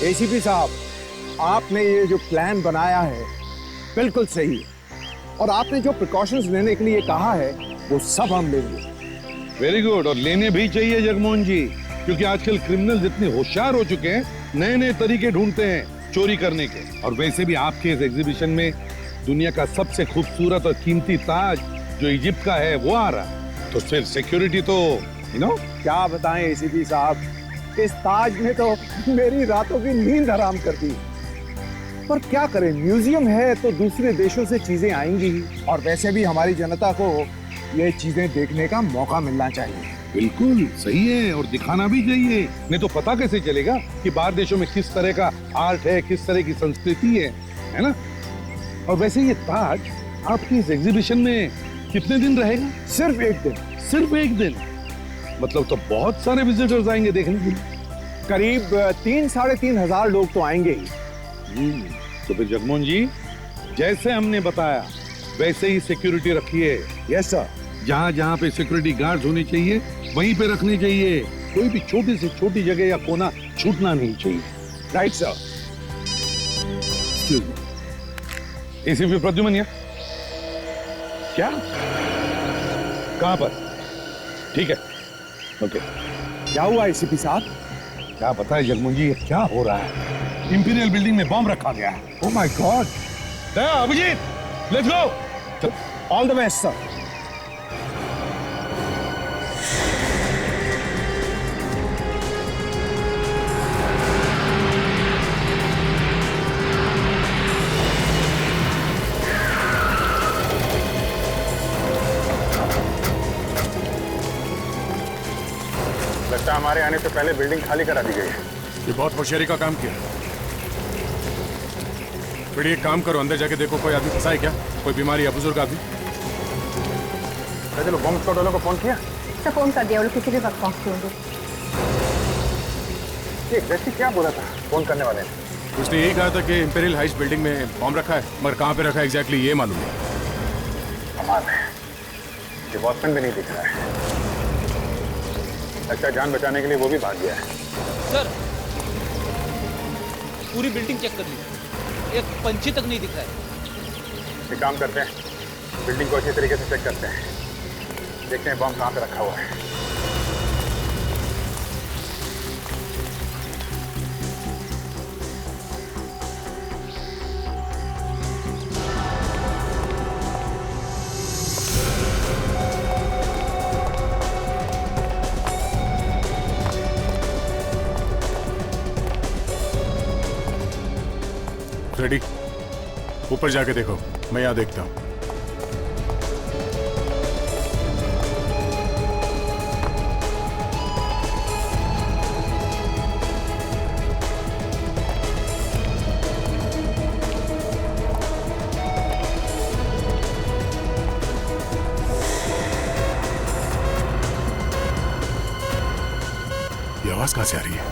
ACP साहब, आपने ये जो प्लान बनाया है बिल्कुल सही है, और आपने जो प्रिकॉशंस लेने के लिए कहा है वो सब हम लेंगे। वेरी गुड, और लेने भी चाहिए जगमोहन जी, क्योंकि आजकल क्रिमिनल इतने होशियार हो चुके हैं, नए नए तरीके ढूंढते हैं चोरी करने के। और वैसे भी आपके इस एग्जीबिशन में दुनिया का सबसे खूबसूरत और कीमती ताज जो इजिप्ट का है वो आ रहा, तो फिर सिक्योरिटी तो क्या बताएं एसीपी साहब, इस ताज ने तो मेरी रातों की नींद हराम कर दी। पर क्या करें, म्यूजियम है तो दूसरे देशों से चीजें आएंगी ही, और वैसे भी हमारी जनता को ये चीजें देखने का मौका मिलना चाहिए। बिल्कुल सही है, और दिखाना भी चाहिए, नहीं तो पता कैसे चलेगा कि बाहर देशों में किस तरह का आर्ट है, किस तरह की संस्कृति है ना। और वैसे ये ताज आपकी इस एग्जीबिशन में कितने दिन रहेगा? सिर्फ एक दिन। सिर्फ एक दिन? मतलब तो बहुत सारे विजिटर्स आएंगे देखने के लिए। करीब 3-3,500 लोग तो आएंगे ही। तो फिर जगमोहन जी, जैसे हमने बताया वैसे ही सिक्योरिटी रखिए। Yes sir. जहाँ जहाँ पे सिक्योरिटी गार्ड होने चाहिए वहीं पे रखने चाहिए, कोई भी छोटी से छोटी जगह या कोना छूटना नहीं चाहिए। Right sir. एसीपी प्रद्युमन क्या? कहाँ पर? ठीक है, ओके। क्या हुआ एसीपी साहब? क्या बताए जगमोहन जी, क्या हो रहा है? इंपीरियल बिल्डिंग में बॉम्ब रखा गया है। Oh my god. Abhijit, let's go. All the best sir. लगता है हमारे आने से पहले बिल्डिंग खाली करा दी गई है। ये बहुत होशियारी का काम किया। फिर एक काम करो, अंदर जाके देखो कोई आदमी फंसा है क्या, कोई बीमारी या बुजुर्ग आदमी। चलो बॉम्ब स्क्वाड वालों को फोन किया? सर फोन कर दिया, वो लोग किसी भी वक्त पहुंचते होंगे। ये एग्जैक्टली क्या बोला था फोन करने वाले ने? उसने यही कहा था कि इंपीरियल हाइट्स बिल्डिंग में बॉम्ब रखा है, मगर कहाँ पे रखा है एग्जैक्टली ये मालूम नहीं। कमाल है, ये वॉचमैन भी नहीं दिख रहा है। अच्छा, जान बचाने के लिए वो भी भाग गया है। सर पूरी बिल्डिंग चेक कर ली, एक पंछी तक नहीं दिख रहा है। एक काम करते हैं, बिल्डिंग को अच्छी तरीके से चेक करते हैं, देखते हैं बॉम्ब कहाँ पे रखा हुआ है। रेडी, ऊपर जाके देखो, मैं यहाँ देखता हूँ। ये आवाज कहाँ से आ रही है?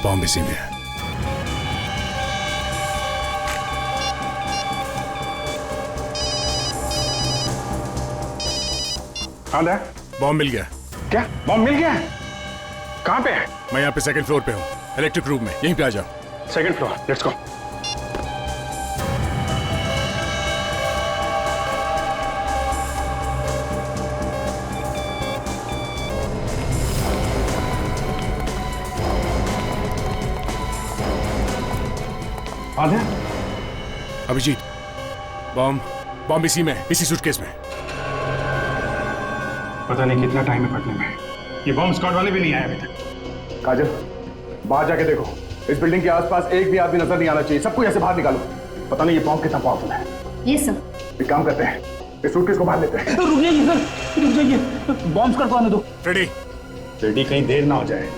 बॉम्ब इसी में है। बॉम्ब मिल गया। क्या बॉम्ब मिल गया है? कहाँ पे है? मैं यहाँ पे सेकंड फ्लोर पे हूँ, इलेक्ट्रिक रूम में, यहीं पे आ जाओ। Second floor, let's go. Abhijit, bomb इसी में, इसी सूटकेस में। पता नहीं कितना टाइम है फटने में। ये बॉम्ब स्क्वाड वाले भी नहीं आए अभी तक। काजल, बाहर जाके देखो, इस बिल्डिंग के आसपास एक भी आदमी नजर नहीं आना चाहिए। सबको ऐसे बाहर निकालो, पता नहीं ये बॉम्ब कितना पावरफुल है। ये सर। एक काम करते हैं, इस सूटकेस को बाहर लेते हैं। रुक जाइए सर, रुक जाइए, बॉम्ब स्क्वाड को आने दो। रेडी? रेडी, कहीं देर ना हो जाए।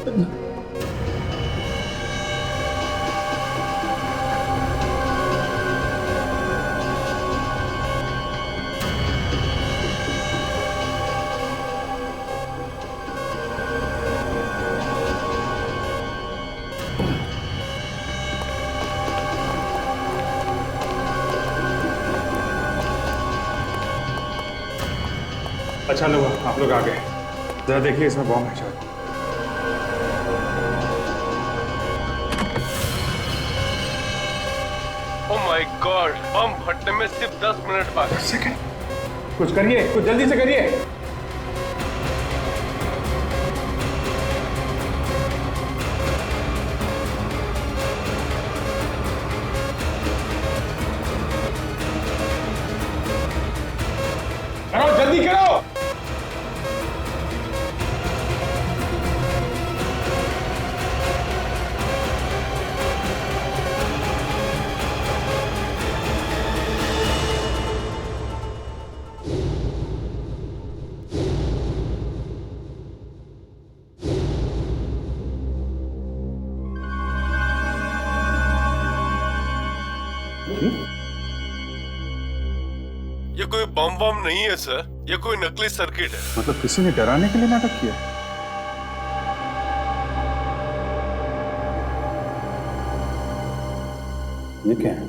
अच्छा लोग आप लोग आ गए, जरा देखिए इसमें बॉम्ब है शायद। ओह माय गॉड, बम फटने में सिर्फ 10 मिनट बाकी। सेकंड, कुछ करिए, कुछ जल्दी से करिए। करो जल्दी करो। ये कोई बम बम नहीं है सर, ये कोई नकली सर्किट है। मतलब किसी ने डराने के लिए नाटक किया। ये क्या है?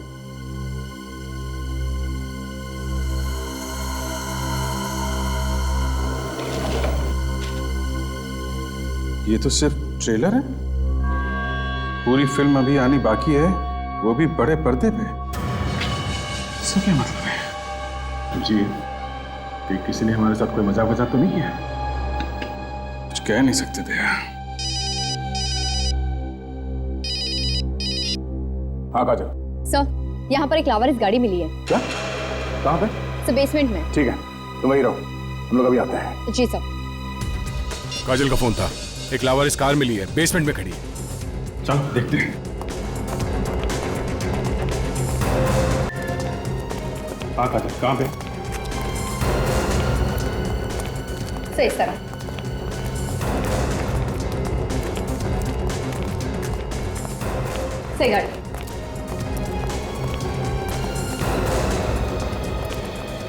ये तो सिर्फ ट्रेलर है, पूरी फिल्म अभी आनी बाकी है, वो भी बड़े पर्दे पे। इसका क्या मतलब है? जी, कि किसी ने हमारे साथ कोई मजाक तो नहीं किया? कुछ कह नहीं सकते थे। हाँ काजल। सर, यहाँ पर एक लावारिस गाड़ी मिली है। क्या? कहाँ पे? सर, बेसमेंट में। ठीक है, तुम वहीं रहो, हम लोग अभी आते हैं। जी सर। काजल का फोन था, एक लावारिस कार मिली है, बेसमेंट में खड़ी है। चलो देखते हैं। हाँ काजल, कहाँ पे? सर, इस तरह। सही गाड़ी।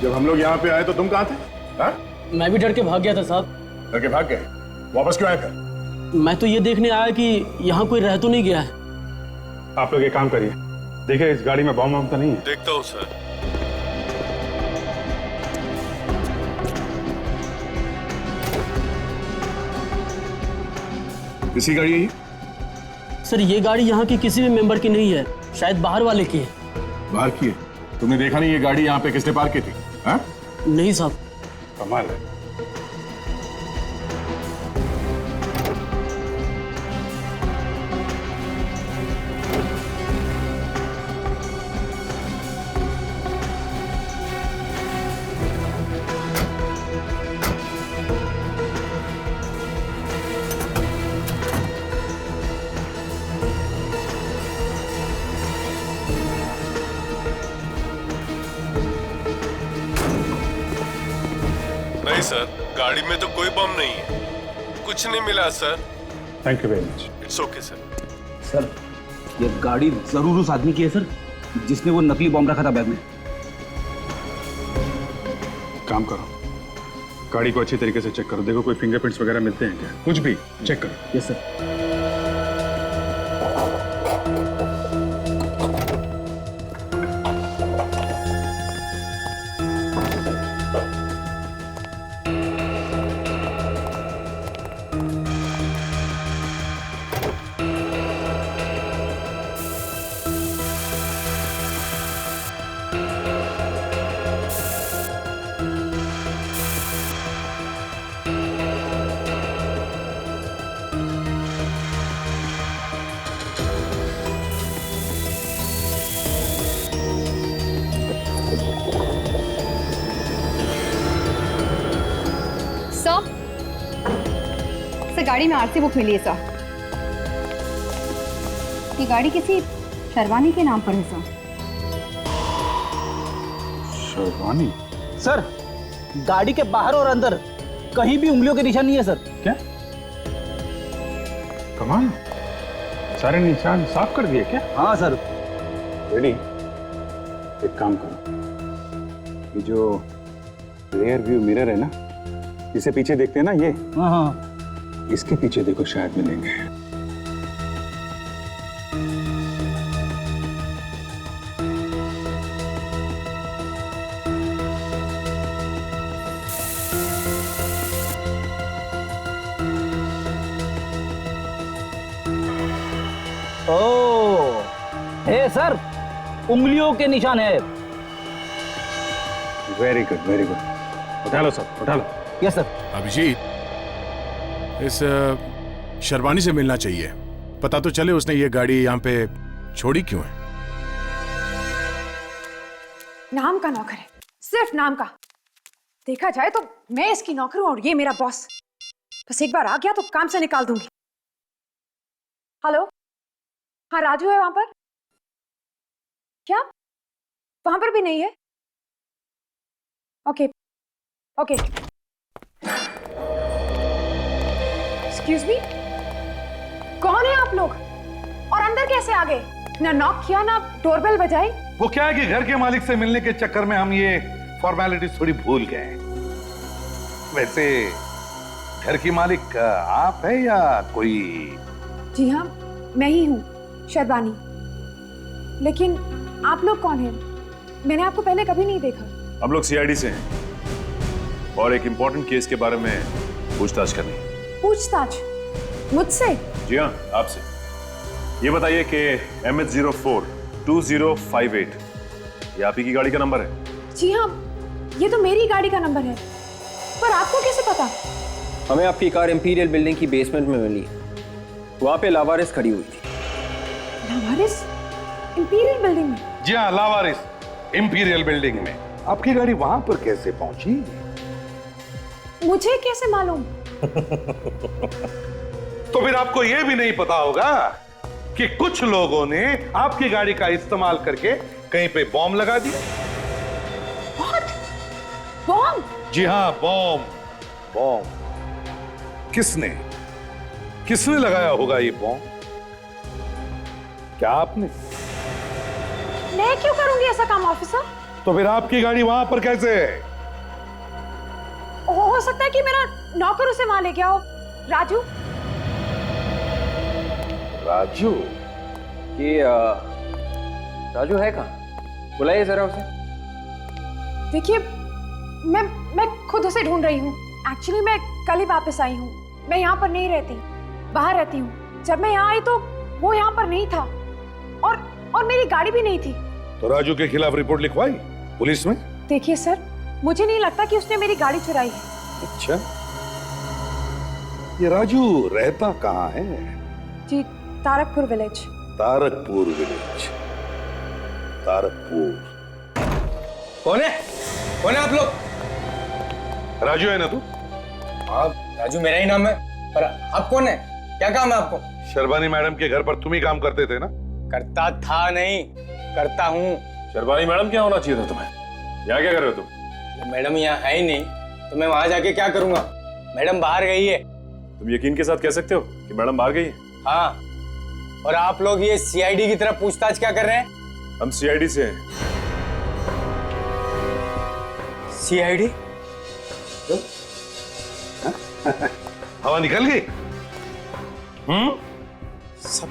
जब हम लोग यहाँ पे आए तो तुम कहाँ थे? हाँ? मैं भी डर के भाग गया था साहब। डर के भाग गए? वापस क्यों आए फिर? मैं तो ये देखने आया कि यहाँ कोई रह तो नहीं गया है। आप लोग एक काम करिए, देखिए इस गाड़ी में बम वम तो नहीं है। देखता हूँ सर। किसी गाड़ी है ये? सर, ये गाड़ी यहाँ की किसी भी मेंबर की नहीं है, शायद बाहर वाले की है। बाहर की है? तुमने देखा नहीं ये गाड़ी यहाँ पे किसने पार्क की थी? हाँ? नहीं साहब। कमाल है। नहीं सर, गाड़ी में तो कोई बम नहीं है, कुछ नहीं मिला sir. Thank you very much. It's okay sir. Sir, ये गाड़ी जरूर उस आदमी की है सर, जिसने वो नकली बॉम्ब रखा था बैग में। काम करो, गाड़ी को अच्छी तरीके से चेक करो, देखो कोई फिंगरप्रिंट्स वगैरह मिलते हैं क्या, कुछ भी चेक करो। Yes sir. सर, गाड़ी में आरसी बुक मिली है सर। ये गाड़ी किसी शर्वानी के नाम पर है सर। शर्वानी? सर, गाड़ी के बाहर और अंदर कहीं भी उंगलियों के निशान नहीं है सर। क्या? कमाल, सारे निशान साफ कर दिए क्या? हाँ सर। रेडी? एक काम करो, ये जो रियर व्यू मिरर है ना, जिसे पीछे देखते हैं ना, ये हाँ हाँ, इसके पीछे देखो, शायद मिलेंगे। ओ, हे सर, उंगलियों के निशान है। Very good, very good. उठा लो सब, उठा लो। Yes sir. अभिजीत, इस शर्वानी से मिलना चाहिए। पता तो चले उसने ये गाड़ी यहाँ पे छोड़ी क्यों है। नाम का नौकर है, सिर्फ नाम का। देखा जाए तो मैं इसकी नौकर हूं और ये मेरा बॉस। बस एक बार आ गया तो काम से निकाल दूंगी। हेलो, हाँ राजू है वहां पर? क्या वहां पर भी नहीं है? Okay okay. एक्सक्यूज मी, कौन है आप लोग और अंदर कैसे आ गए? ना नॉक किया ना डोरबेल बजाई। वो क्या है कि घर के मालिक से मिलने के चक्कर में हम ये फॉर्मेलिटीज थोड़ी भूल गए। वैसे घर की मालिक आप है या कोई? जी हाँ, मैं ही हूँ, शर्बानी। लेकिन आप लोग कौन हैं? मैंने आपको पहले कभी नहीं देखा। हम लोग सीआईडी से हैं और एक इम्पोर्टेंट केस के बारे में पूछताछ करनी है। पूछताछ? मुझसे? जी हाँ, आपसे। ये बताइए कि MH04 2058 ये आप ही की गाड़ी का नंबर है? जी हाँ, ये तो मेरी गाड़ी का नंबर है। पर आपको कैसे पता? हमें आपकी कार इंपीरियल बिल्डिंग की बेसमेंट में मिली। वहां पे लावारिस खड़ी हुई थी। लावारिस? इंपीरियल बिल्डिंग में? जी हाँ, लावारिस इंपीरियल बिल्डिंग में। आपकी गाड़ी वहां पर कैसे पहुंची? मुझे कैसे मालूम? तो फिर आपको यह भी नहीं पता होगा कि कुछ लोगों ने आपकी गाड़ी का इस्तेमाल करके कहीं पे बॉम्ब लगा दिया। बॉम्ब? जी हाँ, बॉम्ब। बॉम्ब किसने किसने लगाया होगा ये बॉम्ब? क्या आपने? मैं क्यों करूंगी ऐसा काम ऑफिसर? तो फिर आपकी गाड़ी वहां पर कैसे है? हो सकता है कि मेरा नौकर उसे वहां ले गया हो। राजू? राजू? कि राजू है कहाँ? बुलाइए जरा उसे। देखिए, मैं खुद उसे ढूंढ रही हूँ। एक्चुअली मैं कल ही वापस आई हूँ। मैं यहाँ पर नहीं रहती, बाहर रहती हूँ। जब मैं यहाँ आई तो वो यहाँ पर नहीं था और मेरी गाड़ी भी नहीं थी। तो राजू के खिलाफ रिपोर्ट लिखवाई पुलिस में? देखिए सर, मुझे नहीं लगता कि उसने मेरी गाड़ी चुराई है। अच्छा, ये राजू रहता कहाँ है? जी, तारकपुर विलेज। तारकपुर विलेज। तारकपुर। कौन है? कौन है आप लोग? राजू है ना तू? आप? राजू मेरा ही नाम है। पर आप कौन है? क्या काम है आपको? शर्बानी मैडम के घर पर तुम ही काम करते थे ना? करता था नहीं, करता हूँ। शर्बानी मैडम क्या होना चाहिए था तुम्हें? यहाँ क्या कर रहे हो तुम? मैडम यहाँ है ही नहीं तो मैं वहां जाके क्या करूंगा? मैडम बाहर गई है। तुम यकीन के साथ कह सकते हो कि मैडम बाहर गई है? हाँ, और आप लोग ये सीआईडी की तरफ पूछताछ क्या कर रहे हैं? हम सीआईडी से हैं। सीआईडी? हवा निकल गई? सब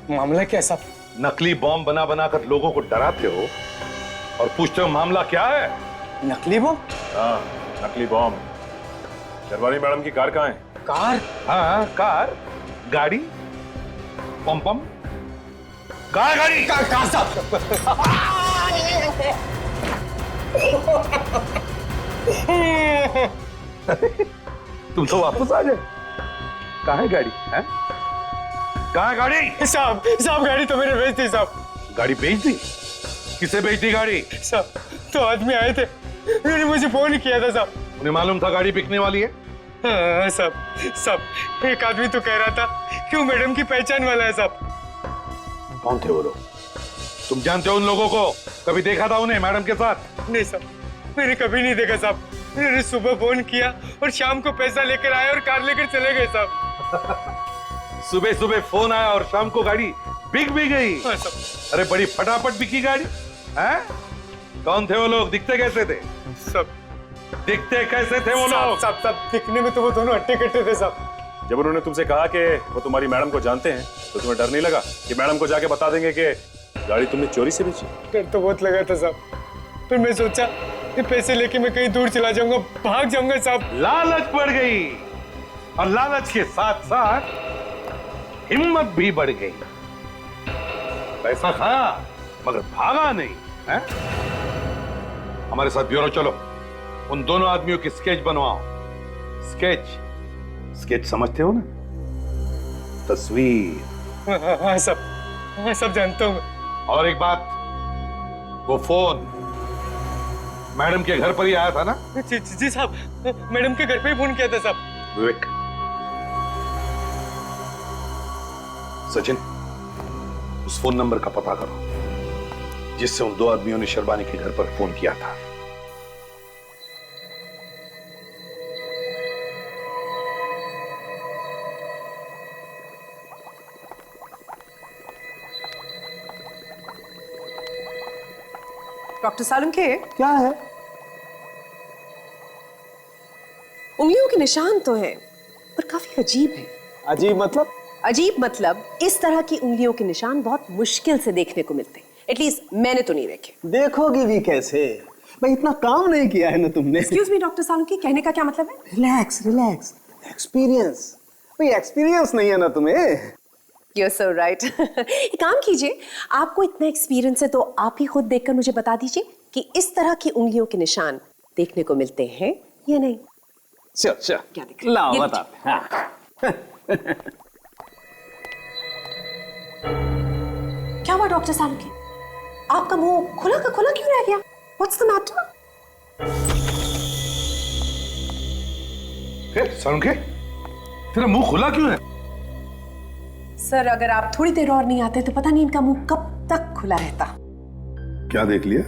मामला क्या सब? नकली बॉम्ब बना बनाकर लोगों को डराते हो और पूछते हो मामला क्या है? नकली बॉम्ब? हाँ, नकली बॉम्ब। शर्वानी मैडम की कार कहाँ है? कार? हाँ, कार, गाड़ी, पम कार, गाड़ी, कार साहब। तुम तो वापस आ जाए। कहाँ है गाड़ी? है? कहाँ है गाड़ी? साहब गाड़ी तो मैंने बेच दी साहब। गाड़ी बेच दी? किसे बेच दी गाड़ी? साहब, तो आदमी आए थे, उन्होंने मुझे फोन किया था साहब। उन्हें मालूम था गाड़ी बिकने वाली है? हाँ साहब, एक आदमी तो कह रहा था कि वो मैडम की पहचान वाला है साहब। कौन थे वो लोग? तुम जानते हो उन लोगों को? कभी देखा था उन्हें मैडम के साथ? नहीं साहब, मैंने कभी नहीं देखा साहब। उन्होंने सुबह फोन किया और शाम को पैसा लेकर आए और कार लेकर चले गए साहब। सुबह सुबह फोन आया और शाम को गाड़ी बिक भी गई? हाँ साहब। अरे बड़ी फटाफट बिकी गाड़ी। हैं? कौन थे वो लोग? दिखते कैसे थे? सब दिखते कैसे थे वो लोग? सब दिखने में तो वो दोनों हट्टे कट्टे थे साहब। जब उन्होंने तुमसे कहा कि वो तुम्हारी मैडम को जानते हैं तो तुम्हें डर नहीं लगा कि मैडम को जाके बता देंगे कि गाड़ी तुमने चोरी से बेची? डर तो बहुत लगा था साहब, फिर मैं सोचा कि पैसे लेके मैं कहीं दूर चला जाऊंगा, भाग जाऊंगा साहब। लालच बढ़ गई और लालच के साथ साथ हिम्मत भी बढ़ गई। पैसा खाया मगर भागा नहीं है? हमारे साथ ब्यूरो चलो, उन दोनों आदमियों की स्केच बनवाओ। स्केच समझते हो ना? तस्वीर। हाँ सब जानता हूँ मैं। और एक बात, वो फोन मैडम के घर पर ही आया था ना? जी साहब, मैडम के घर पे ही फोन किया था साहब। विवेक, सचिन, उस फोन नंबर का पता करो जिससे उन दो आदमियों ने शर्बानी के घर पर फोन किया था। डॉक्टर सालुंखे, क्या है? उंगलियों के निशान तो हैं, पर काफी अजीब है। अजीब मतलब? अजीब मतलब इस तरह की उंगलियों के निशान बहुत मुश्किल से देखने को मिलते हैं। एटलीस्ट मैंने तो नहीं देखे। देखोगी भी कैसे? भाई इतना काम नहीं किया है ना तुमने। एक्सक्यूज मी डॉक्टर सालुंखे, कहने का क्या मतलब है? रिलैक्स। एक्सपीरियंस। भाई एक्सपीरियंस नहीं है ना तुम्हें? You're so right. एक काम कीजिए, आपको इतना एक्सपीरियंस है तो आप ही खुद देखकर मुझे बता दीजिए कि इस तरह की उंगलियों के निशान देखने को मिलते हैं या नहीं। चल क्या दिख रहा है? लाओ ये बता। हाँ। क्या हुआ डॉक्टर सालुंखे? आपका मुंह खुला का खुला क्यों रह गया? What's the matter? सालुंखे, तेरा मुंह खुला क्यों है? सर, अगर आप थोड़ी देर और नहीं आते तो पता नहीं इनका मुंह कब तक खुला रहता। क्या देख लिया?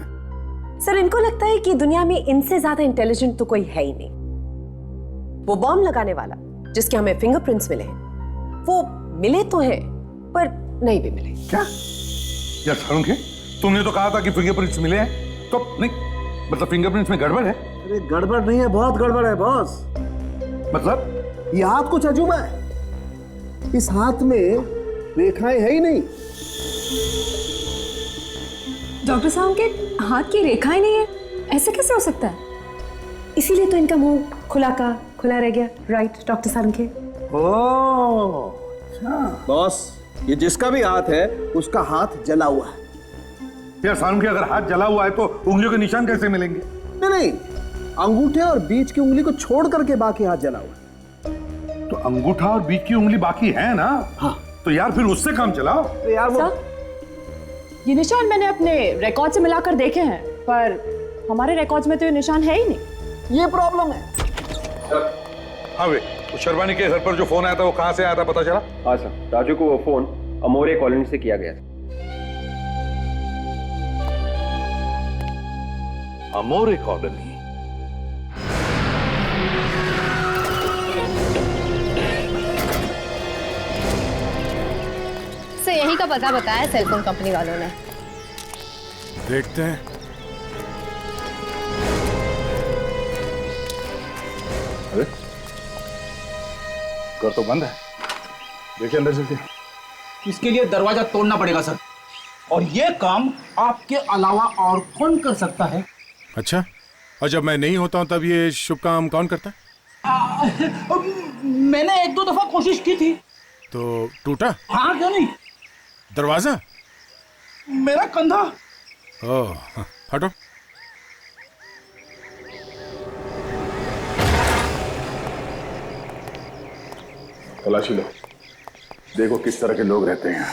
सर, इनको लगता है कि दुनिया में इनसे ज्यादा इंटेलिजेंट तो कोई है ही नहीं। वो बॉम्ब लगाने वाला जिसके हमें फिंगरप्रिंट्स मिले हैं, वो मिले तो हैं पर नहीं भी मिले। क्या यार सालुंखे, तुमने तो कहा था कि फिंगरप्रिंट्स मिले हैं, तो नहीं मतलब फिंगरप्रिंट्स में गड़बड़ है? अरे गड़बड़ नहीं है, बहुत गड़बड़ है बॉस। मतलब ये हाथ कुछ अजूबा है। इस हाथ में रेखाएं है ही नहीं। डॉक्टर साहब के हाथ की रेखाएं नहीं है, ऐसे कैसे हो सकता है? इसीलिए तो इनका मुंह खुला का खुला रह गया। Right doctor Salunkhe? Oh boss, ये जिसका भी हाथ है उसका हाथ जला हुआ है। यार सालुंखे, अगर हाथ जला हुआ है तो उंगलियों के निशान कैसे मिलेंगे? नहीं, अंगूठे और बीच की उंगली को छोड़ करके बाकी हाथ जला हुआ है। तो अंगूठा और बीच की उंगली बाकी है ना? हाँ। तो यार फिर उससे काम चलाओ। तो यार वो ये निशान मैंने अपने रिकॉर्ड से मिलाकर देखे हैं, पर हमारे रिकॉर्ड्स में तो ये निशान है ही नहीं। ये प्रॉब्लम है। हाँ वे, तो शर्बानी के घर पर जो फोन आया था वो कहाँ से आया था पता चला? हाँ सर, राजू को वो फोन अमोरे कॉलोनी से किया गया था। अमोरे कॉलोनी? से यही का पता बताया सेलफोन कंपनी वालों ने। देखते हैं। अरे घर तो बंद है, देखिए अंदर चलते। इसके लिए दरवाजा तोड़ना पड़ेगा सर, और ये काम आपके अलावा और कौन कर सकता है? अच्छा, और जब मैं नहीं होता हूं तब ये शुभ काम कौन करता है? मैंने एक दो दफा कोशिश की थी। तो टूटा? हाँ, क्यों नहीं। दरवाजा? मेरा कंधा। ओह, हटो। तलाशी लो, देखो किस तरह के लोग रहते हैं।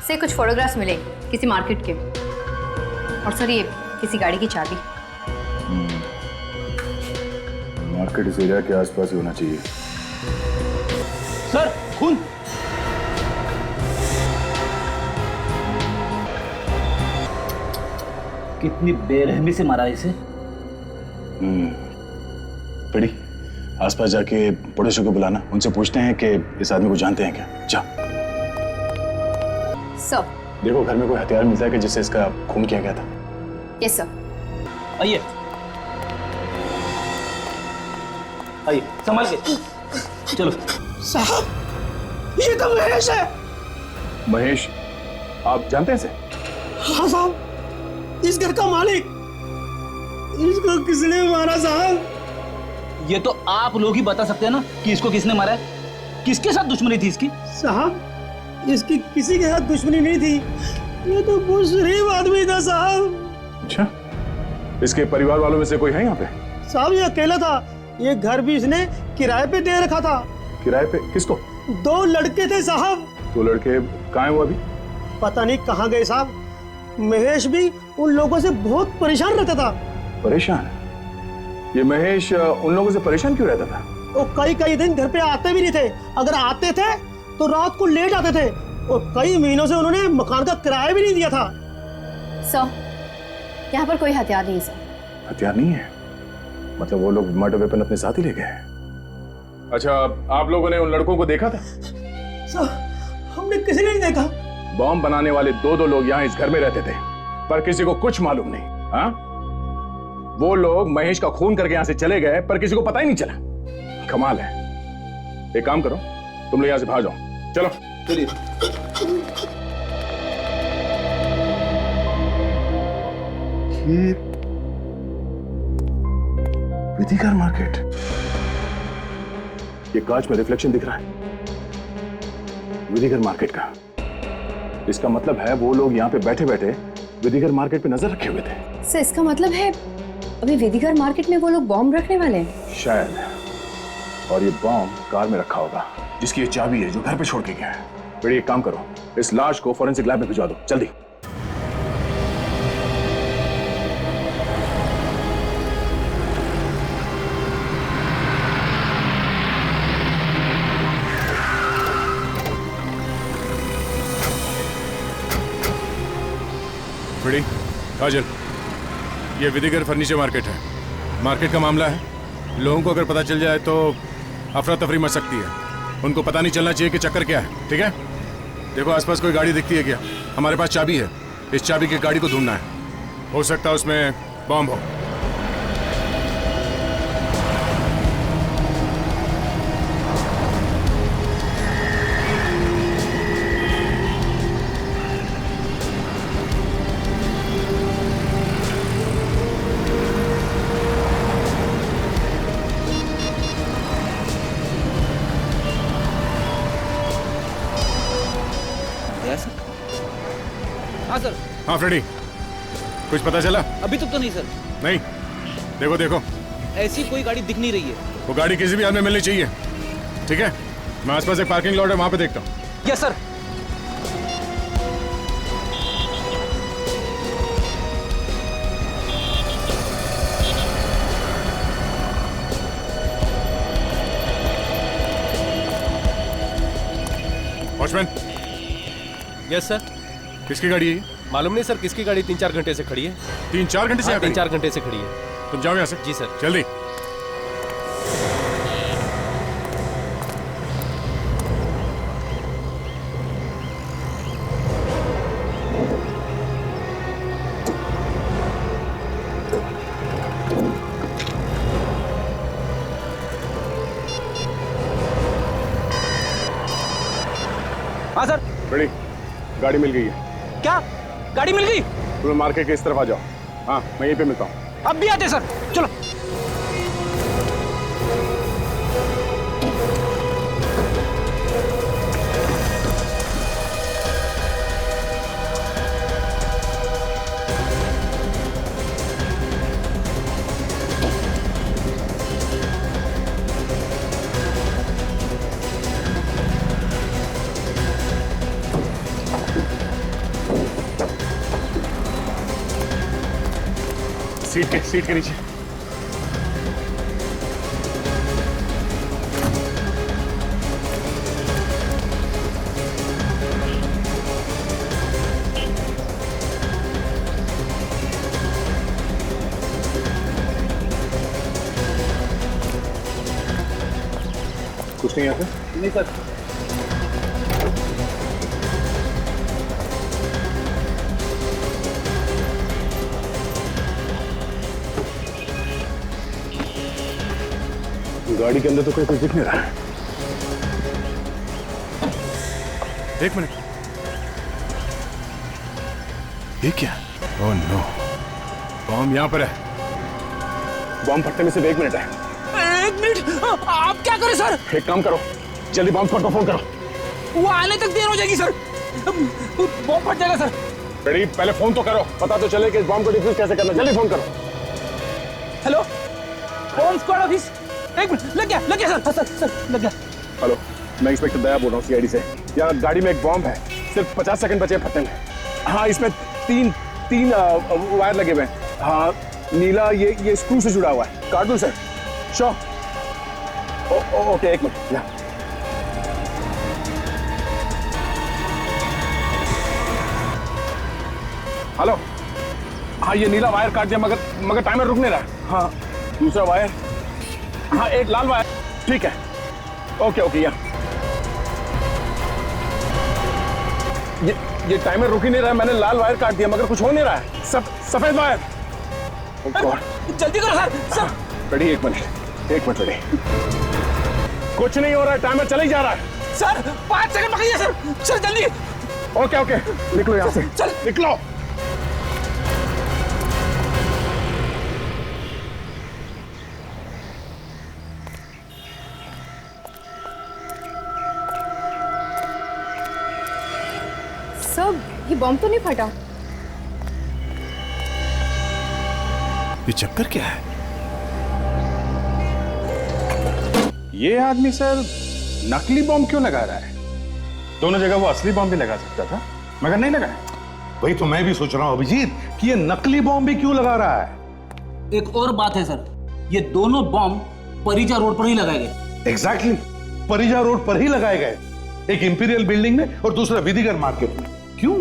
से कुछ फोटोग्राफ्स मिले किसी मार्केट के, और सर ये किसी गाड़ी की चाबी। मार्केट इस एरिया के आसपास ही होना चाहिए। सर, खून। कितनी बेरहमी से मारा इसे। पड़ी आसपास जाके पड़ोसियों को बुलाना, उनसे पूछते हैं कि इस आदमी को जानते हैं क्या। जा सर। देखो घर में कोई हथियार मिलता है कि जिससे इसका खून किया गया था। Yes sir. आइए। आइए संभाल के चलो। साहब ये तो महेश है। महेश आप जानते हैं इसे? हाँ साहब, इस घर का मालिक। इसको किसने मारा साहब? ये तो आप लोग ही बता सकते हैं ना कि इसको किसने मारा है। किसके साथ दुश्मनी थी इसकी? साहब इसकी किसी के साथ दुश्मनी नहीं थी, ये तो बहुत शरीफ आदमी था साहब। अच्छा, इसके परिवार वालों में से कोई है यहाँ पे? साहब ये अकेला था, ये घर भी इसने किराए पे दे रखा था। किराए पे? किसको? 2 लड़के थे साहब। 2 लड़के कहाँ हैं वो अभी? पता नहीं कहाँ गए साहब। महेश भी उन लोगों से बहुत परेशान रहता था। परेशान? ये महेश उन लोगों से परेशान क्यों रहता था? वो कई दिन घर पे आते भी नहीं थे, अगर आते थे तो रात को लेट आते थे, और कई महीनों से उन्होंने मकान का किराया भी नहीं दिया था। सर, यहाँ पर कोई हथियार नहीं है सर। हथियार नहीं है? मतलब वो लोग मर्डर वेपन अपने साथ ही ले गए? अच्छा, आप लोगों ने उन लड़कों को देखा था? सर हमने किसी ने नहीं देखा। बॉम्ब बनाने वाले 2 लोग यहाँ इस घर में रहते थे, पर किसी को कुछ मालूम नहीं। हाँ, वो लोग महेश का खून करके यहाँ से चले गए, पर किसी को पता ही नहीं चला। कमाल है। एक काम करो, तुम लोग यहाँ से भाग जाओ। चलो चलिए। विधिकर मार्केट, ये कांच में रिफ्लेक्शन दिख रहा है विधिकर मार्केट का। इसका मतलब है वो लोग यहाँ पे बैठे बैठे विधिकर मार्केट पे नजर रखे हुए थे। सर इसका मतलब है अभी विधिकर मार्केट में वो लोग बॉम्ब रखने वाले हैं? शायद। और ये बॉम्ब कार में रखा होगा, जिसकी ये चाबी है जो घर पे छोड़ के गया है। बेटी एक काम करो, इस लाश को फॉरेंसिक लैब में भिजवा दो जल्दी। बड़ी काजल, ये विधिकर फर्नीचर मार्केट है। मार्केट का मामला है, लोगों को अगर पता चल जाए तो अफरा तफरी मच सकती है। उनको पता नहीं चलना चाहिए कि चक्कर क्या है, ठीक है? देखो आसपास कोई गाड़ी दिखती है क्या? हमारे पास चाबी है, इस चाबी की गाड़ी को ढूंढना है। हो सकता है उसमें बॉम्ब हो। हाँ सर। हाँ फ्रेडी, कुछ पता चला? अभी तक तो नहीं सर। नहीं, देखो देखो, ऐसी कोई गाड़ी दिख नहीं रही है। वो गाड़ी किसी भी हाल में मिलनी चाहिए, ठीक है? मैं आसपास एक पार्किंग लॉट है, वहां पे देखता हूँ। Yes sir. Watchman. Yes sir. किसकी गाड़ी है ये? मालूम नहीं सर, किसकी गाड़ी 3-4 घंटे से खड़ी है। 3-4 घंटे से? हाँ, 3-4 घंटे से खड़ी है। तुम जाओ यहाँ से। जी सर। जल्दी। हाँ सर। बड़ी गाड़ी मिल गई है। क्या गाड़ी मिल गई? तुम मार्केट के इस तरफ आ जाओ। हाँ, मैं यहीं पे मिलता हूँ। अब भी आते सर, चलो। सीट के नीचे। कुछ नहीं यहाँ पे? नहीं सर। गाड़ी के अंदर तो कोई कुछ दिख नहीं रहा है। एक मिनट, ये क्या? ओह नो, बॉम्ब यहाँ पर है। बॉम्ब फटने में सिर्फ 1 मिनट है। 1 मिनट? आप क्या करें सर? एक काम करो, जल्दी बॉम्ब स्क्वाड को फोन करो। वो आने तक देर हो जाएगी सर, बॉम्ब फट जाएगा सर। रेडी, पहले फोन तो करो, पता तो चले कि इस बॉम्ब को डिफ्यूज कैसे करना। जल्दी फोन करो। Hello, bomb squad office. 1 minute, लग गया सर, सर लग गया। हेलो, मैं इंस्पेक्टर दया बोल रहा हूँ सीआईडी से। यहाँ गाड़ी में एक बॉम्ब है, सिर्फ 50 सेकंड बचे फटने में। हाँ, इसमें तीन वायर लगे हुए हैं। हाँ, नीला ये स्क्रू से जुड़ा हुआ है। काट दूं sir? Sure. Okay, 1 minute. Hello, हाँ ये नीला वायर काट दिया, मगर टाइमर रुक नहीं रहा। हाँ, दूसरा वायर, हाँ एक लाल वायर। ठीक है, ओके या ये टाइमर रुक ही नहीं रहा है। मैंने लाल वायर काट दिया मगर कुछ हो नहीं रहा है। सफेद वायर। जल्दी करो सर। Ready, 1 minute ready. कुछ नहीं हो रहा है, टाइमर चला ही जा रहा है। सर 5 सेकंड बाकी है सर जल्दी। ओके, निकलो यहाँ से, चल निकलो। सब ये बॉम्ब तो नहीं फटा? ये चक्कर क्या है? ये आदमी सर नकली बॉम्ब क्यों लगा रहा है? दोनों जगह वो असली बॉम्ब भी लगा सकता था, मगर नहीं लगाया। वही तो मैं भी सोच रहा हूं अभिजीत कि ये नकली बॉम्ब भी क्यों लगा रहा है। एक और बात है सर, ये दोनों बॉम्ब परिजा रोड पर ही लगाए गए। एग्जैक्टली, परिजा रोड पर ही लगाए गए। एक इंपीरियल बिल्डिंग में और दूसरा विधिगर मार्केट में। क्यों?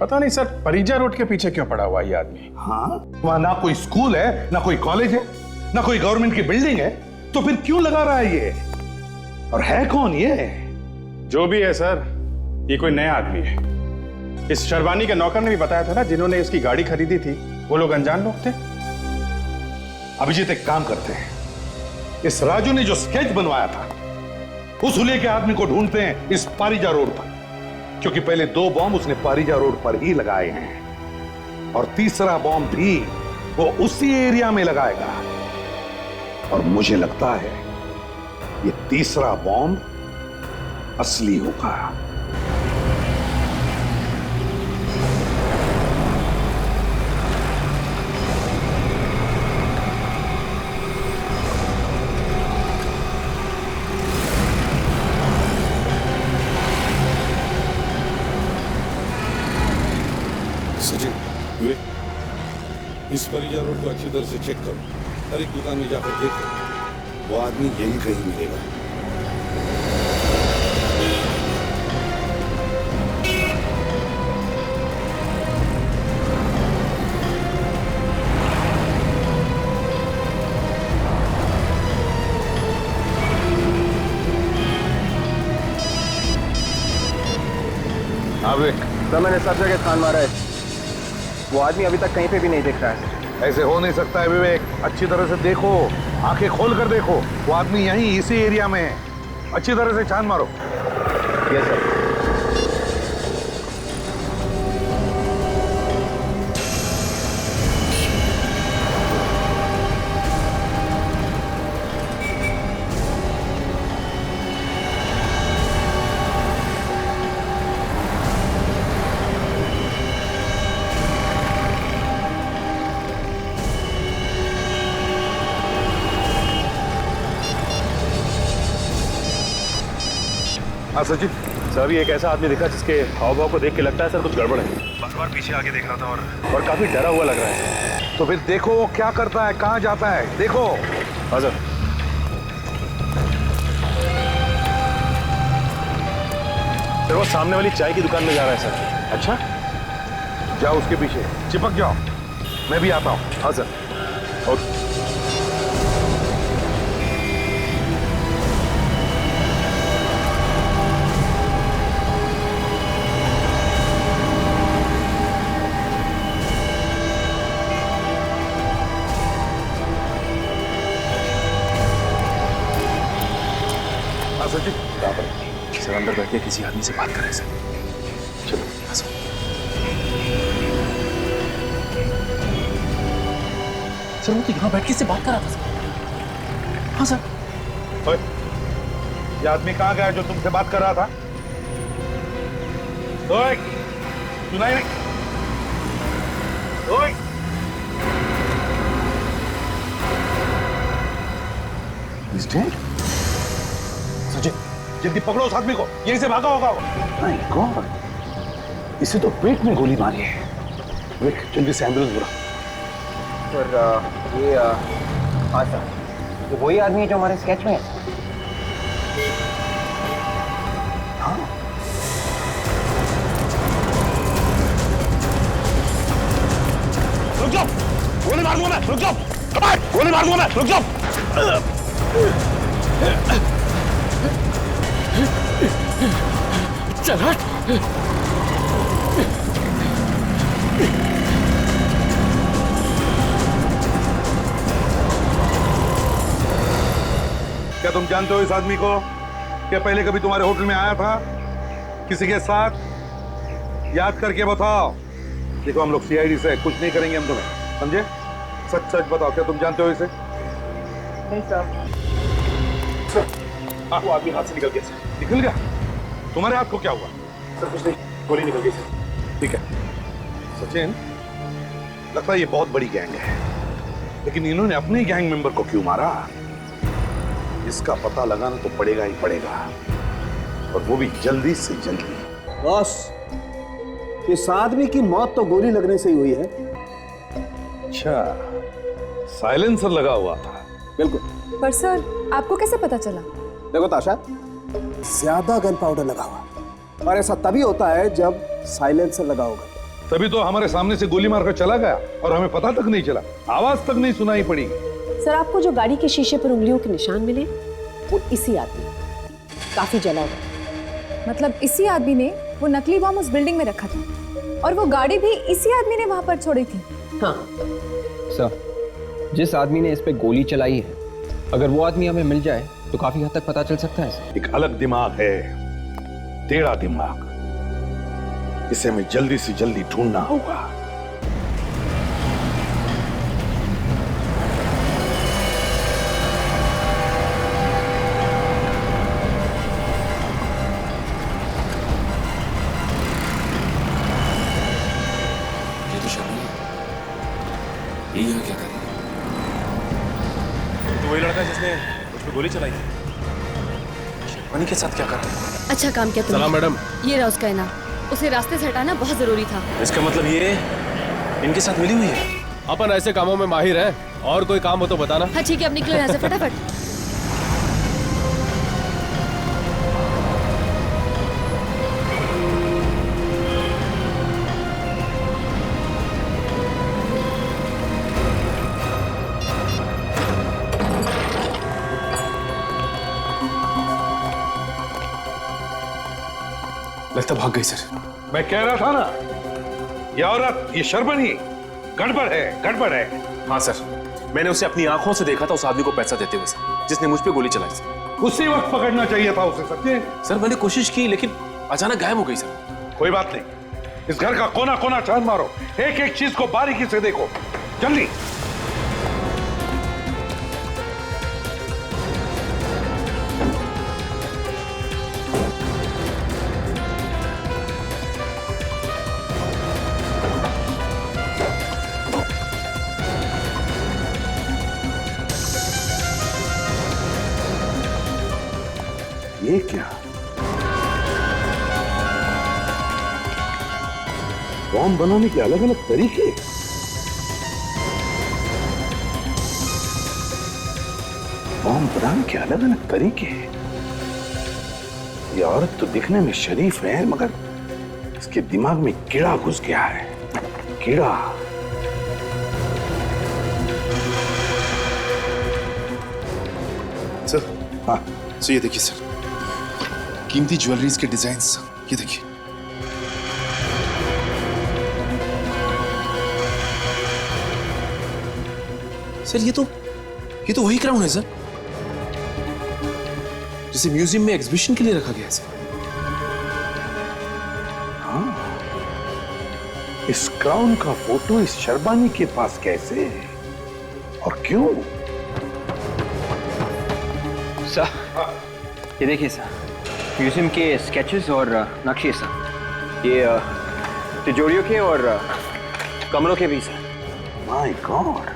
पता नहीं सर, परिजा रोड के पीछे क्यों पड़ा हुआ ये आदमी। हाँ, वहां ना कोई स्कूल है, ना कोई कॉलेज है, ना कोई गवर्नमेंट की बिल्डिंग है, तो फिर क्यों लगा रहा है ये? और है कौन ये? जो भी है सर, ये कोई नया आदमी है। इस शर्वानी के नौकर ने भी बताया था ना, जिन्होंने इसकी गाड़ी खरीदी थी वो लोग अनजान लोग थे। अभिजीत, एक काम करते हैं, इस राजू ने जो स्केच बनवाया था उस हुलिये के आदमी को ढूंढते हैं इस पारिजा रोड पर, क्योंकि पहले 2 बॉम्ब उसने पारिजा रोड पर ही लगाए हैं और तीसरा बॉम्ब भी वो उसी एरिया में लगाएगा। और मुझे लगता है ये तीसरा बॉम्ब असली होगा। इस परिजा रोड को अच्छी तरह से चेक करो। हर एक दुकान में जाकर देखो, वो आदमी यहीं कहीं मिलेगा। सर मैंने सब जगह छान मारा है, वो आदमी अभी तक कहीं पे भी नहीं दिख रहा है। ऐसे हो नहीं सकता है विवेक, अच्छी तरह से देखो, आंखें खोल कर देखो, वो आदमी यहीं इसी एरिया में है। अच्छी तरह से छान मारो। Yes sir. हाँ सचिन, सर अभी एक ऐसा आदमी दिखा जिसके हाव भाव को देख के लगता है सर कुछ गड़बड़ है। बार पीछे आगे देख रहा था और काफी डरा हुआ लग रहा है। तो फिर देखो वो क्या करता है, कहाँ जाता है, देखो। हाँ सर। सर वो सामने वाली चाय की दुकान में जा रहा है सर। अच्छा, जाओ उसके पीछे, चिपक जाओ, मैं भी आता हूँ। हाँ सर। ओके। सर जी सर अंदर बैठ के किसी आदमी से बात कर रहे हैं सर। चलो हाँ सर। सर वो तो यहाँ बैठ के इससे बात कर रहा था सर। हाँ सर। ओए, ये आदमी कहाँ गया जो तुमसे बात कर रहा था? ओए, सुनाई नहीं? ओए, He's dead? सचिन, जल्दी पकड़ो उस आदमी को, यहीं से भागा होगा वो। My God, इसे तो पेट में गोली मारी है। विक, जल्दी से एम्बुलेंस बुलाओ। सर ये हाँ सर, ये वही आदमी है जो हमारे स्केच में है। हाँ। रुक जाओ, गोली मार दूंगा मैं, रुक जाओ। कमाल, गोली मार दूंगा मैं, रुक जाओ। चल हट। क्या तुम जानते हो इस आदमी को? क्या पहले कभी तुम्हारे होटल में आया था किसी के साथ? याद करके बताओ। देखो हम लोग सीआईडी से कुछ नहीं करेंगे हम तुम्हें, समझे? सच सच बताओ, क्या तुम जानते हो इसे? नहीं सर। वो आदमी हाथ से निकल गया सर। निकल गया? तुम्हारे हाथ को क्या हुआ? सर कुछ नहीं, गोली निकल गई सर। ठीक है सचिन, लगता है ये बहुत बड़ी गैंग है, लेकिन इन्होंने अपने ही गैंग मेंबर को क्यों मारा? इसका पता लगाना तो पड़ेगा ही पड़ेगा, और वो भी जल्दी से जल्दी। बॉस, इस आदमी की मौत तो गोली लगने से ही हुई है। अच्छा, साइलेंसर लगा हुआ था। बिल्कुल। पर सर आपको कैसे पता चला? देखो ताशा, ज्यादा गन पाउडर लगा हुआ, और ऐसा तभी होता है जब साइलेंसर लगा होगा। तभी तो हमारे सामने से गोली मारकर चला गया और हमें पता तक नहीं चला, आवाज तक नहीं सुनाई पड़ी। सर आपको जो गाड़ी के शीशे पर उंगलियों के निशान मिले वो इसी आदमी, काफी जला हुआ। मतलब इसी आदमी ने वो नकली बम उस बिल्डिंग में रखा था, और वो गाड़ी भी इसी आदमी ने वहां पर छोड़ी थी। हाँ सर, जिस आदमी ने इस पे गोली चलाई है, अगर वो आदमी हमें मिल जाए तो काफी हद तक पता चल सकता है। एक अलग दिमाग है, टेढ़ा दिमाग, इसे हमें जल्दी से जल्दी ढूंढना होगा। ये तो शर्मा ये यहाँ क्या कर रही है? तो वही लड़का जिसने मुझ पे गोली चलाई है। शेरवानी के साथ क्या कर रहा है? अच्छा काम किया तुमने। सलाम मैडम। ये रहा उसका इनाम, उसे रास्ते से हटाना बहुत जरूरी था। इसका मतलब ये इनके साथ मिली हुई है। अपन ऐसे कामों में माहिर हैं, और कोई काम हो तो बताना। हाँ ठीक है, अब निकलो यहाँ से फटाफट। लगता भाग गई सर। मैं कह रहा था ना, ये औरत, ये शर्मनी, गड़बड़ है, गड़बड़ है। हाँ सर, मैंने उसे अपनी आंखों से देखा था उस आदमी को पैसा देते हुए सर, जिसने मुझ पे गोली चलाई सर। उसी वक्त पकड़ना चाहिए था उसे सच्चे। सर मैंने कोशिश की, लेकिन अचानक गायब हो गई सर। कोई बात नहीं, इस घर का कोना कोना छान मारो, एक एक चीज को बारीकी से देखो, जल्दी। ये क्या? बॉम्ब बनाने के अलग अलग तरीके। बॉम्ब बनाने के अलग अलग तरीके। ये औरत तो दिखने में शरीफ है, मगर इसके दिमाग में कीड़ा घुस गया है। कीड़ा। सर, हाँ, सर ये देखिए सर, कीमती ज्वेलरीज के डिजाइन्स, ये देखिए। सर ये तो वही क्राउन है सर, जिसे म्यूजियम में एग्जीबिशन के लिए रखा गया है सर। इस क्राउन का फोटो इस शर्बानी के पास कैसे और क्यों? सर, ये देखिए सर, म्यूजियम के स्केचेस और नक्शे सर। ये तिजोरियों के और कमरों के भी सर। माय गॉड,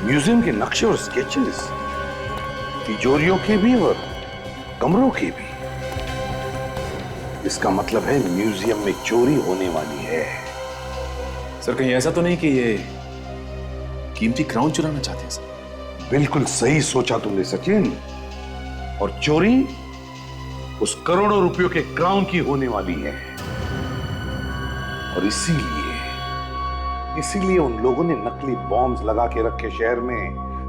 म्यूजियम के नक्शे और स्केचेस, तिजोरियों के भी और कमरों के भी। इसका मतलब है म्यूजियम में चोरी होने वाली है। सर कहीं ऐसा तो नहीं कि ये कीमती क्राउन चुराना चाहते हैं सर? बिल्कुल सही सोचा तुमने सचिन। और चोरी उस करोड़ों रुपयों के क्राउन की होने वाली है। और इसीलिए उन लोगों ने नकली बॉम्ब्स लगा के रखे शहर में,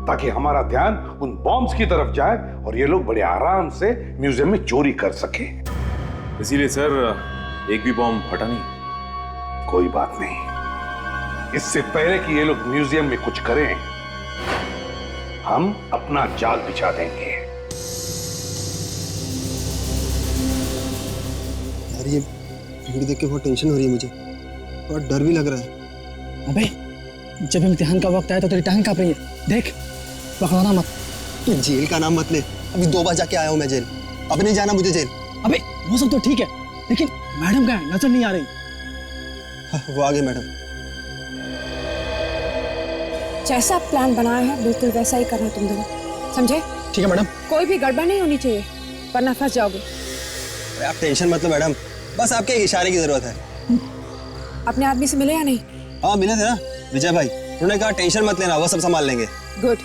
ताकि हमारा ध्यान उन बॉम्ब्स की तरफ जाए और ये लोग बड़े आराम से म्यूजियम में चोरी कर सके। इसीलिए सर एक भी बॉम्ब फटा नहीं। कोई बात नहीं, इससे पहले कि ये लोग म्यूजियम में कुछ करें, हम अपना जाल बिछा देंगे। यार ये भीड़ देख के बहुत टेंशन हो रही है मुझे, और डर भी लग रहा है। अबे जब इम्तिहान का वक्त आया तो तेरी टांग कांप रही है, देख पकड़ाना मत। तू जेल का नाम मत ले, अभी 2 बार जाके आया हूं मैं जेल, अब नहीं जाना मुझे जेल। अबे वो सब तो ठीक है, लेकिन मैडम कहाँ है? नजर नहीं आ रही। वो आ गई मैडम। जैसा प्लान बनाया है बिल्कुल वैसा ही करना तुम दोनों, समझे? ठीक है मैडम। कोई भी गड़बड़ नहीं होनी चाहिए, वरना फंस जाओगे। अरे आप टेंशन मत लो मैडम, बस आपके इशारे की जरूरत है। अपने आदमी से मिले या नहीं? हाँ मिले थे ना, विजय भाई। उन्होंने कहा टेंशन मत लेना, वो सब संभाल लेंगे। गुड।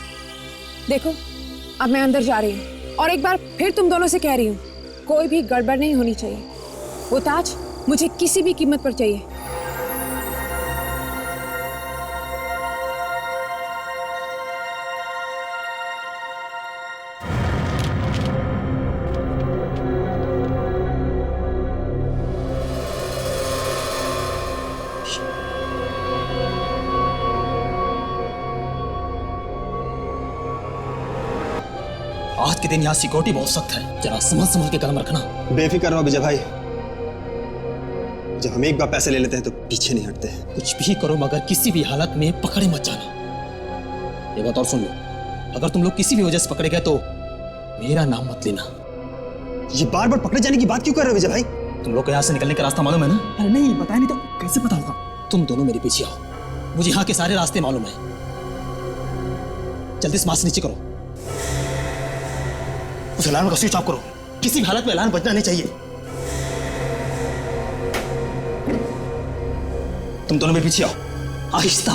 देखो अब मैं अंदर जा रही हूँ, और एक बार फिर तुम दोनों से कह रही हूँ, कोई भी गड़बड़ नहीं होनी चाहिए। वो ताज मुझे किसी भी कीमत पर चाहिए। आज के दिन यहाँ सिक्योरिटी बहुत सख्त है, जरा समझ के कदम रखना। बेफिक्र रहो विजय भाई, जब हम एक बार पैसे ले लेते हैं तो पीछे नहीं हटते हैं। कुछ भी करो मगर किसी भी हालत में पकड़े मत जाना। ये बात और सुन लो, अगर तुम लोग किसी भी वजह से पकड़े गए तो मेरा नाम मत लेना। ये बार बार पकड़े जाने की बात क्यों कर रहे हो विजय भाई? तुम लोग को यहाँ से निकलने का रास्ता मालूम है ना? अरे नहीं, बताया नहीं तो कैसे पता होगा? तुम दोनों मेरे पीछे आओ, मुझे यहाँ के सारे रास्ते मालूम है। जल्दी से मास्क नीचे करो, उस अलार्म का स्विच ऑफ करो, किसी भी हालत में अलार्म बजना नहीं चाहिए। तुम दोनों मेरे पीछे आओ, आहिस्ता।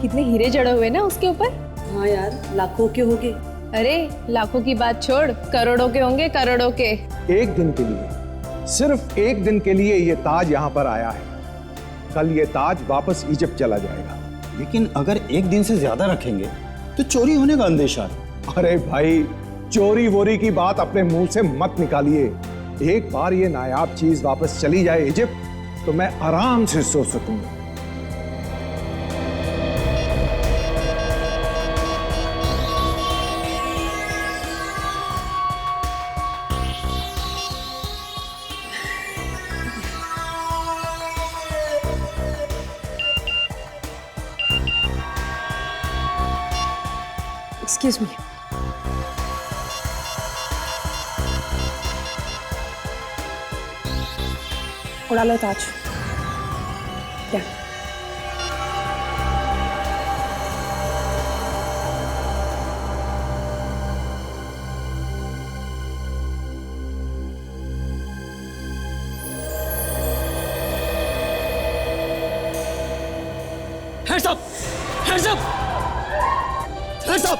कितने हीरे जड़े हुए ना उसके ऊपर। हाँ यार, लाखों के होंगे। अरे लाखों की बात छोड़, करोड़ों के होंगे, करोड़ों के। एक दिन के लिए, सिर्फ एक दिन के लिए ये ताज यहाँ पर आया है। कल ये ताज वापस इजिप्ट चला जाएगा। लेकिन अगर एक दिन से ज्यादा रखेंगे तो चोरी होने का अंदेशा है। अरे भाई, चोरी वोरी की बात अपने मुंह से मत निकालिए। एक बार ये नायाब चीज वापस चली जाए इजिप्ट तो मैं आराम से सो सकूंगा। Excuse me. उड़ा लो ताज। क्या? Hands up! Hands up! Hands up!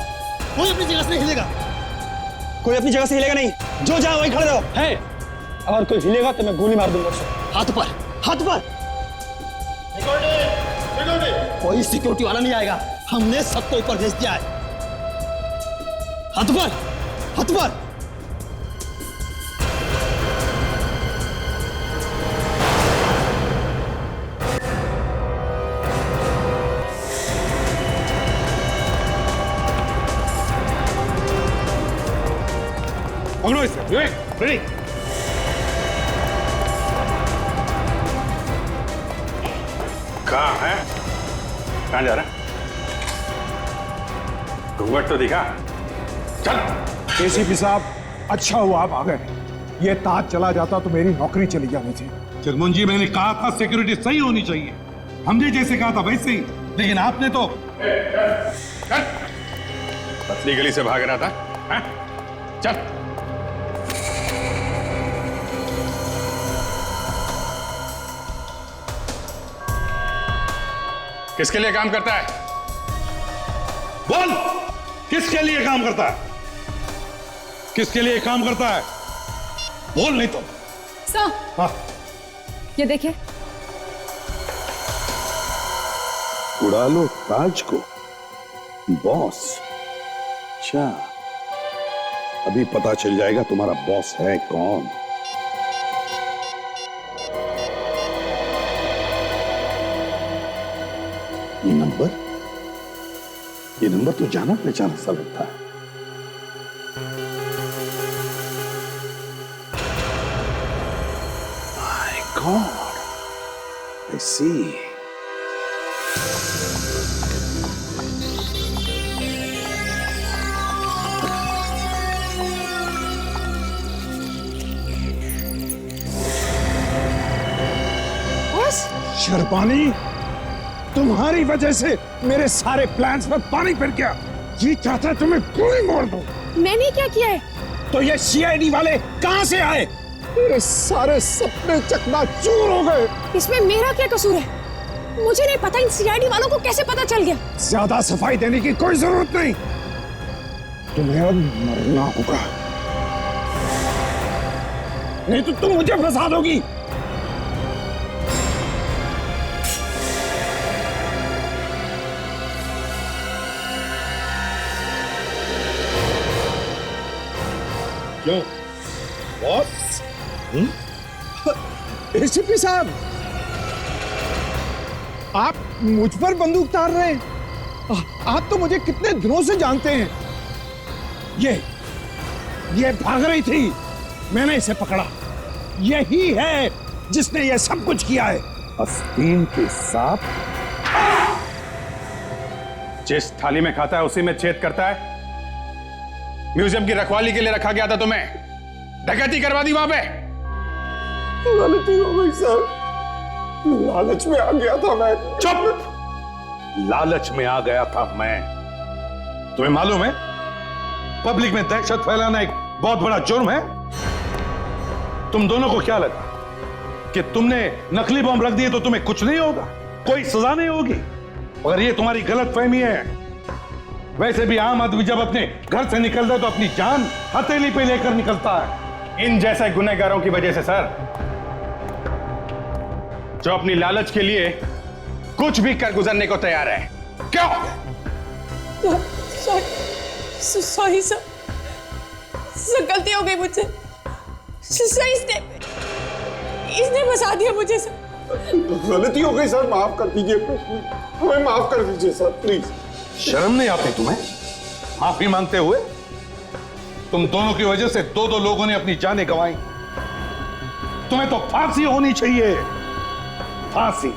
कोई अपनी जगह से नहीं हिलेगा। कोई अपनी जगह से हिलेगा नहीं, जो जहां वहीं खड़े रहो। है, अगर कोई हिलेगा तो मैं गोली मार दूंगा उसे। हाथ ऊपर, हाथ ऊपर। कोई सिक्योरिटी वाला नहीं आएगा, हमने सबको ऊपर भेज दिया है। हाथ ऊपर, हाथ ऊपर। पकड़ो इसे। विवेक, रेडी। कहाँ है? कहाँ जा रहा है? घूंघट तो दिखा। चल। एसीपी साहब, अच्छा हुआ आप आ गए। ये ताज चला जाता तो मेरी नौकरी चली जानी थी। जगमोहन जी, मैंने कहा था सिक्योरिटी सही होनी चाहिए, हमने जैसे कहा था वैसे ही, लेकिन आपने तो पतली गली से भाग रहा था। हाँ? चल। किसके लिए काम करता है? बोल, किसके लिए काम करता है? किसके लिए काम करता है? बोल नहीं तो। सर, हाँ। ये देखिए। उड़ा लो ताज को, बॉस। अच्छा, अभी पता चल जाएगा तुम्हारा बॉस है कौन। ये नंबर तो जाना पहचाना सा लगता है। My God, I see. शर्पानी, तुम्हारी वजह से मेरे सारे प्लान्स में पानी फिर गया। ये चाहता तुम्हें गोली मार दूं। मैंने क्या किया है? तो ये सीआईडी वाले कहां से आए? मेरे सारे सपने चकनाचूर हो गए। इसमें मेरा क्या कसूर है? मुझे नहीं पता इन सीआईडी वालों को कैसे पता चल गया। ज्यादा सफाई देने की कोई जरूरत नहीं, तुम्हें अब मरना होगा, नहीं तो तुम मुझे फंसा दोगी। क्यों बॉस? एसीपी साहब, आप मुझ पर बंदूक तार रहे हैं? आप तो मुझे कितने दिनों से जानते हैं। ये भाग रही थी, मैंने इसे पकड़ा। यही है जिसने ये सब कुछ किया है। आस्तीन के सांप। जिस थाली में खाता है उसी में छेद करता है। म्यूजियम की रखवाली के लिए रखा गया था तुम्हें, डकैती करवा दी वहां पे। गलती हो गई सर, लालच में आ गया था मैं। चुप! लालच में आ गया था मैं। तुम्हें मालूम है पब्लिक में दहशत फैलाना एक बहुत बड़ा जुर्म है। तुम दोनों को क्या लगा कि तुमने नकली बम रख दिए तो तुम्हें कुछ नहीं होगा, कोई सजा नहीं होगी? अगर ये तुम्हारी गलत फहमी है। वैसे भी आम आदमी जब अपने घर से निकलता है तो अपनी जान हथेली पे लेकर निकलता है। इन जैसे गुनहगारों की वजह से सर, जो अपनी लालच के लिए कुछ भी कर गुजरने को तैयार है। क्यों? सॉरी सर, गलती हो गई मुझसे। सर, इसने फंसा दिया मुझे सर। गलती हो गई सर, माफ कर दीजिए, हमें माफ कर दीजिए सर, प्लीज। शर्म नहीं आती तुम्हें माफी मांगते हुए? तुम दोनों की वजह से दो लोगों ने अपनी जानें गंवाई। तुम्हें तो फांसी होनी चाहिए, फांसी।